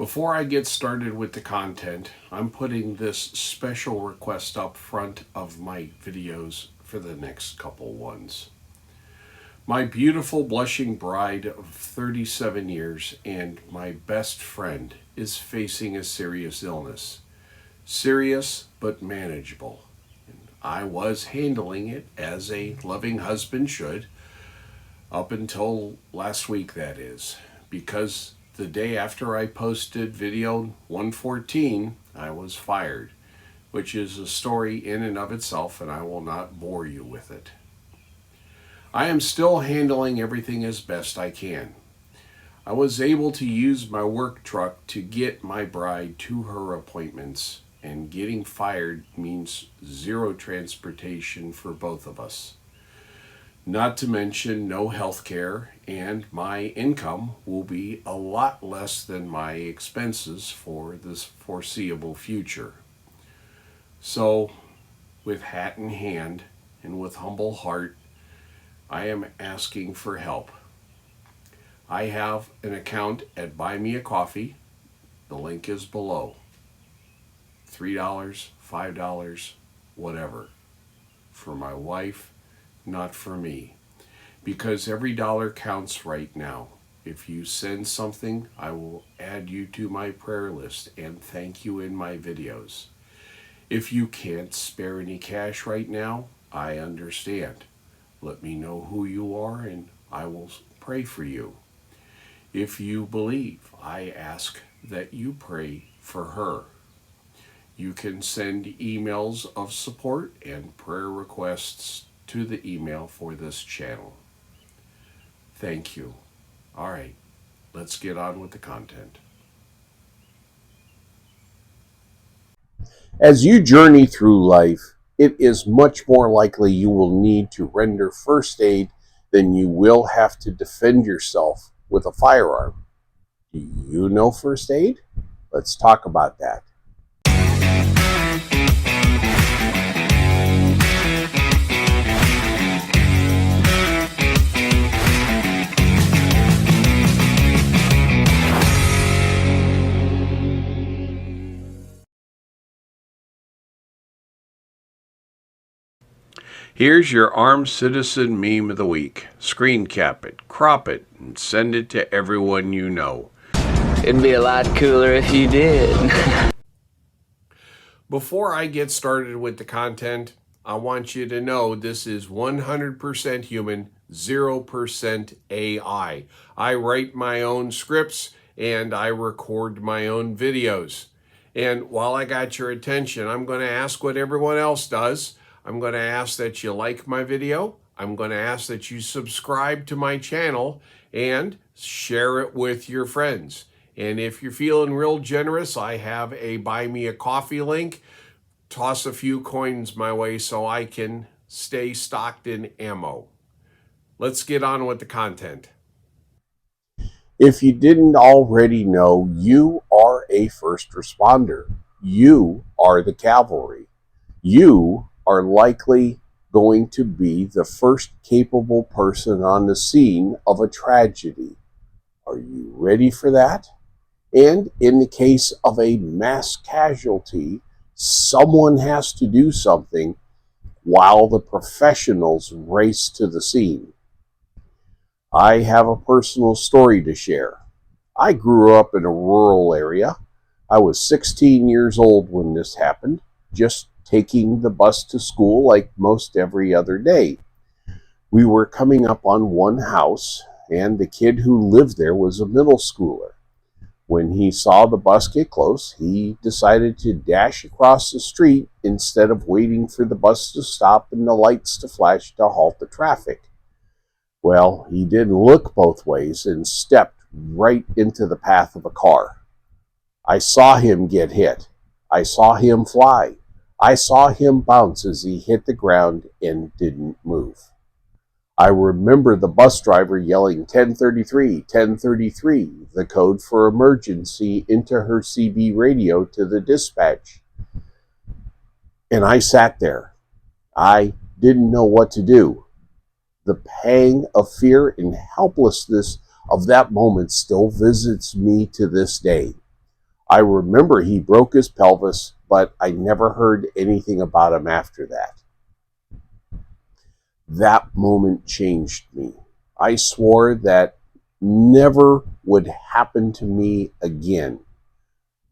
Before I get started with the content, I'm putting this special request up front of my videos for the next couple ones. My beautiful blushing bride of 37 years and my best friend is facing a serious illness. Serious but manageable. I was handling it as a loving husband should, up until last week, that is, because the day after I posted video 114, I was fired, which is a story in and of itself, and I will not bore you with it. I am still handling everything as best I can. I was able to use my work truck to get my bride to her appointments, and getting fired means zero transportation for both of us. Not to mention no health care, and my income will be a lot less than my expenses for this foreseeable future. So, with hat in hand and with humble heart, I am asking for help. I have an account at Buy Me a Coffee. The link is below. $3, $5, whatever. For my wife, not for me. Because every dollar counts right now. If you send something, I will add you to my prayer list and thank you in my videos. If you can't spare any cash right now, I understand. Let me know who you are and I will pray for you. If you believe, I ask that you pray for her. You can send emails of support and prayer requests to the email for this channel. Thank you. All right, let's get on with the content. As you journey through life, it is much more likely you will need to render first aid than you will have to defend yourself with a firearm. Do you know first aid? Let's talk about that. Here's your armed citizen meme of the week. Screen cap it, crop it, and send it to everyone you know. It'd be a lot cooler if you did. Before I get started with the content, I want you to know this is 100% human, 0% AI. I write my own scripts and I record my own videos. And while I got your attention, I'm going to ask what everyone else does. I'm going to ask that you like my video. I'm going to ask that you subscribe to my channel and share it with your friends. And if you're feeling real generous, I have a Buy Me a Coffee link. Toss a few coins my way so I can stay stocked in ammo. Let's get on with the content. If you didn't already know, you are a first responder. You are the cavalry. You are likely going to be the first capable person on the scene of a tragedy. Are you ready for that? And in the case of a mass casualty, someone has to do something while the professionals race to the scene. I have a personal story to share. I grew up in a rural area. I was 16 years old when this happened, just taking the bus to school like most every other day. We were coming up on one house, and the kid who lived there was a middle schooler. When he saw the bus get close, he decided to dash across the street instead of waiting for the bus to stop and the lights to flash to halt the traffic. Well, he didn't look both ways and stepped right into the path of a car. I saw him get hit. I saw him fly. I saw him bounce as he hit the ground and didn't move. I remember the bus driver yelling 1033, 1033, the code for emergency, into her CB radio to the dispatch. And I sat there. I didn't know what to do. The pang of fear and helplessness of that moment still visits me to this day. I remember he broke his pelvis, but I never heard anything about him after that. That moment changed me. I swore that never would happen to me again.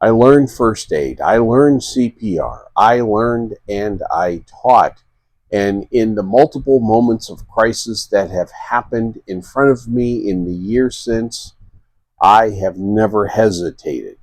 I learned first aid. I learned CPR. I learned and I taught. And in the multiple moments of crisis that have happened in front of me in the years since, I have never hesitated.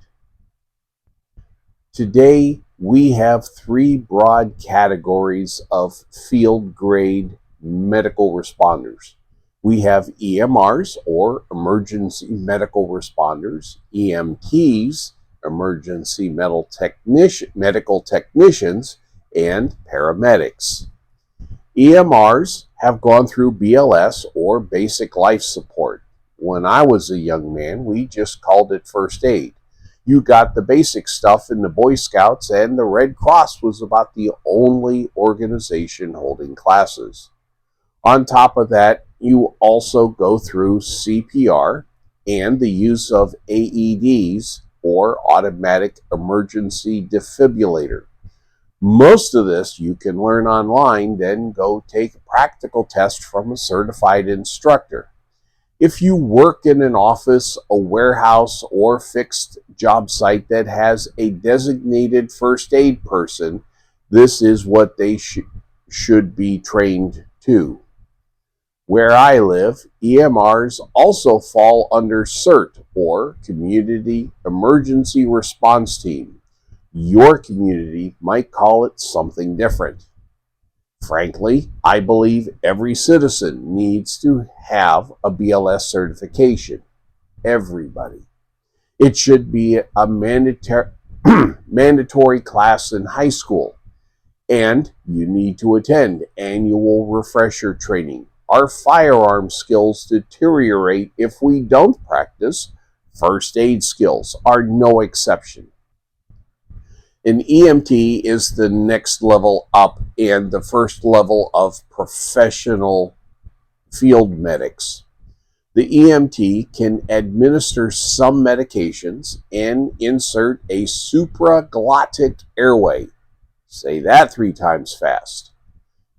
Today, we have three broad categories of field grade medical responders. We have EMRs, or emergency medical responders, EMTs, emergency medical technicians, and paramedics. EMRs have gone through BLS, or basic life support. When I was a young man, we just called it first aid. You got the basic stuff in the Boy Scouts, and the Red Cross was about the only organization holding classes. On top of that, you also go through CPR and the use of AEDs, or automatic emergency defibrillator. Most of this you can learn online, then go take a practical test from a certified instructor. If you work in an office, a warehouse, or fixed job site that has a designated first aid person, this is what they should be trained to. Where I live, EMRs also fall under CERT, or Community Emergency Response Team. Your community might call it something different. Frankly, I believe every citizen needs to have a BLS certification. Everybody. It should be a mandatory class in high school, and you need to attend annual refresher training. Our firearm skills deteriorate if we don't practice. First aid skills are no exception. An EMT is the next level up and the first level of professional field medics. The EMT can administer some medications and insert a supraglottic airway. Say that 3 times fast.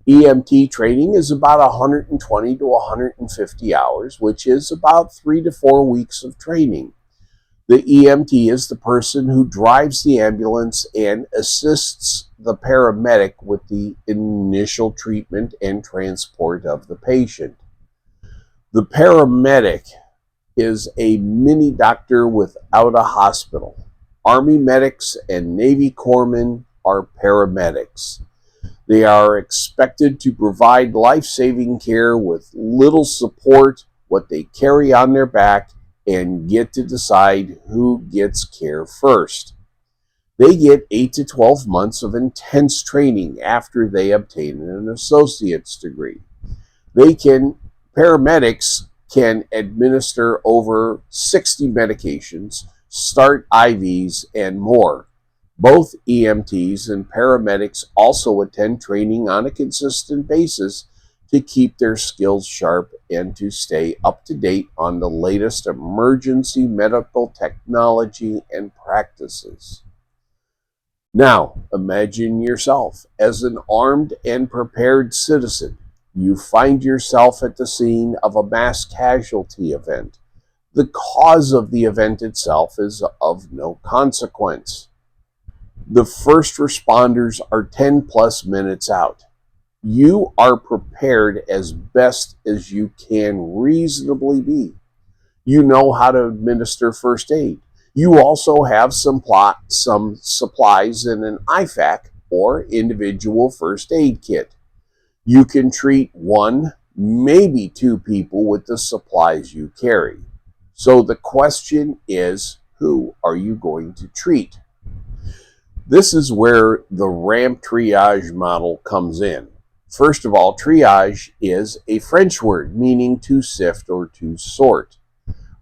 EMT training is about 120 to 150 hours, which is about 3 to 4 weeks of training. The EMT is the person who drives the ambulance and assists the paramedic with the initial treatment and transport of the patient. The paramedic is a mini doctor without a hospital. Army medics and Navy corpsmen are paramedics. They are expected to provide life-saving care with little support, what they carry on their back, and get to decide who gets care first. They get 8 to 12 months of intense training after they obtain an associate's degree. Paramedics can administer over 60 medications, start IVs, and more. Both EMTs and paramedics also attend training on a consistent basis to keep their skills sharp and to stay up to date on the latest emergency medical technology and practices. Now, imagine yourself as an armed and prepared citizen. You find yourself at the scene of a mass casualty event. The cause of the event itself is of no consequence. The first responders are 10 plus minutes out. You are prepared as best as you can reasonably be. You know how to administer first aid. You also have some supplies in an IFAK, or individual first aid kit. You can treat 1, maybe 2 people with the supplies you carry. So the question is, who are you going to treat? This is where the ramp triage model comes in. First of all, triage is a French word meaning to sift or to sort.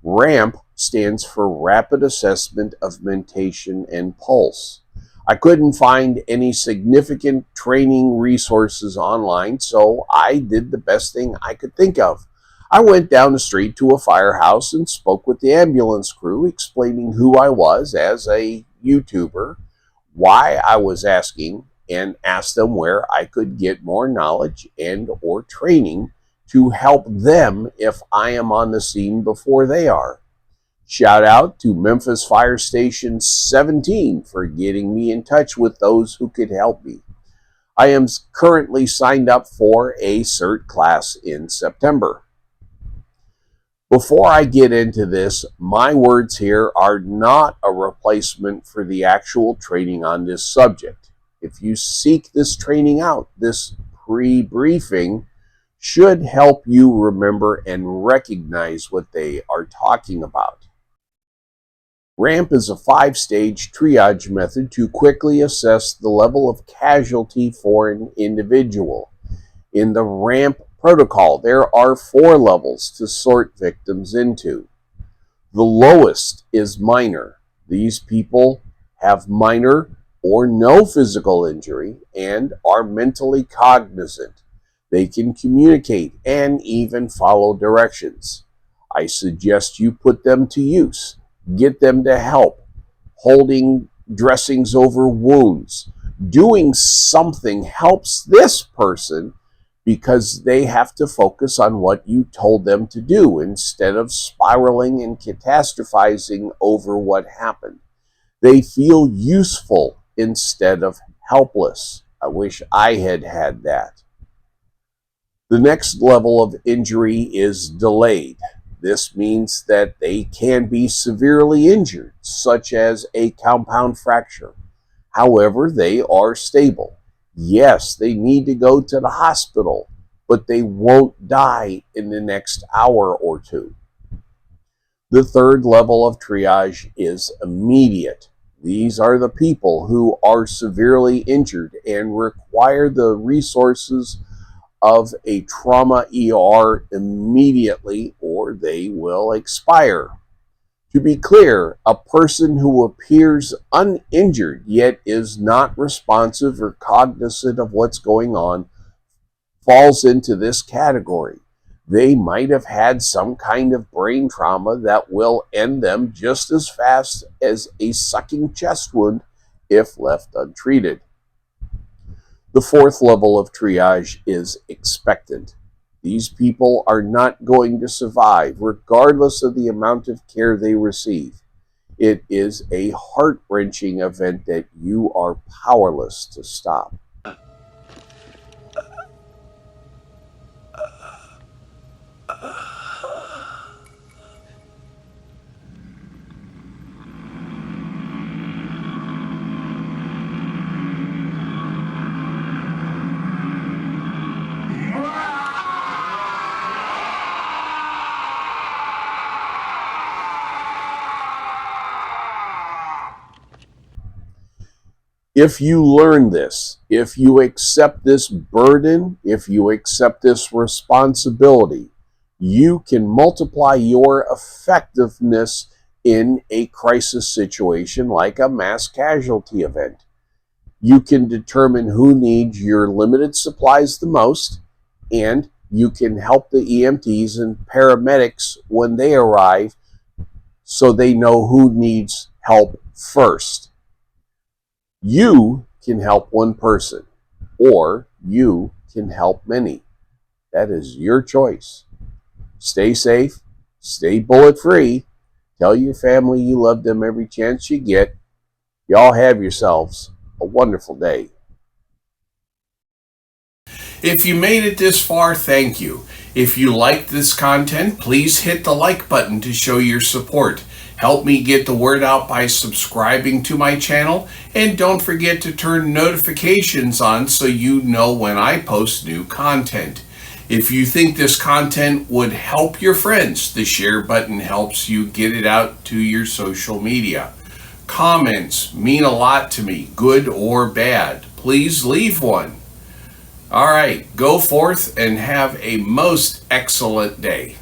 RAMP stands for Rapid Assessment of Mentation and Pulse. I couldn't find any significant training resources online, so I did the best thing I could think of. I went down the street to a firehouse and spoke with the ambulance crew, explaining who I was as a YouTuber why I was asking and asked them where I could get more knowledge and or training to help them if I am on the scene before they are. Shout out to Memphis Fire Station 17 for getting me in touch with those who could help me. I am currently signed up for a CERT class in September. Before I get into this, my words here are not a replacement for the actual training on this subject. If you seek this training out, this pre-briefing should help you remember and recognize what they are talking about. RAMP is a 5-stage triage method to quickly assess the level of casualty for an individual. In the RAMP protocol, there are 4 levels to sort victims into. The lowest is minor. These people have minor or no physical injury and are mentally cognizant. They can communicate and even follow directions. I suggest you put them to use. Get them to help, holding dressings over wounds. Doing something helps this person because they have to focus on what you told them to do instead of spiraling and catastrophizing over what happened. They feel useful instead of helpless. I wish I had had that. The next level of injury is delayed. This means that they can be severely injured, such as a compound fracture. However, they are stable. Yes, they need to go to the hospital, but they won't die in the next hour or two. The third level of triage is immediate. These are the people who are severely injured and require the resources of a trauma ER immediately, or they will expire. To be clear, a person who appears uninjured yet is not responsive or cognizant of what's going on falls into this category. They might have had some kind of brain trauma that will end them just as fast as a sucking chest wound if left untreated. The fourth level of triage is expectant. These people are not going to survive, regardless of the amount of care they receive. It is a heart-wrenching event that you are powerless to stop. If you learn this, if you accept this burden, if you accept this responsibility, you can multiply your effectiveness in a crisis situation like a mass casualty event. You can determine who needs your limited supplies the most, and you can help the EMTs and paramedics when they arrive so they know who needs help first. You can help one person, or you can help many. That is your choice. Stay safe, stay bullet-free. Tell your family you love them every chance you get. Y'all have yourselves a wonderful day. If you made it this far, thank you. If you liked this content, please hit the like button to show your support. Help me get the word out by subscribing to my channel, and don't forget to turn notifications on so you know when I post new content. If you think this content would help your friends, the share button helps you get it out to your social media. Comments mean a lot to me, good or bad. Please leave one. All right, go forth and have a most excellent day.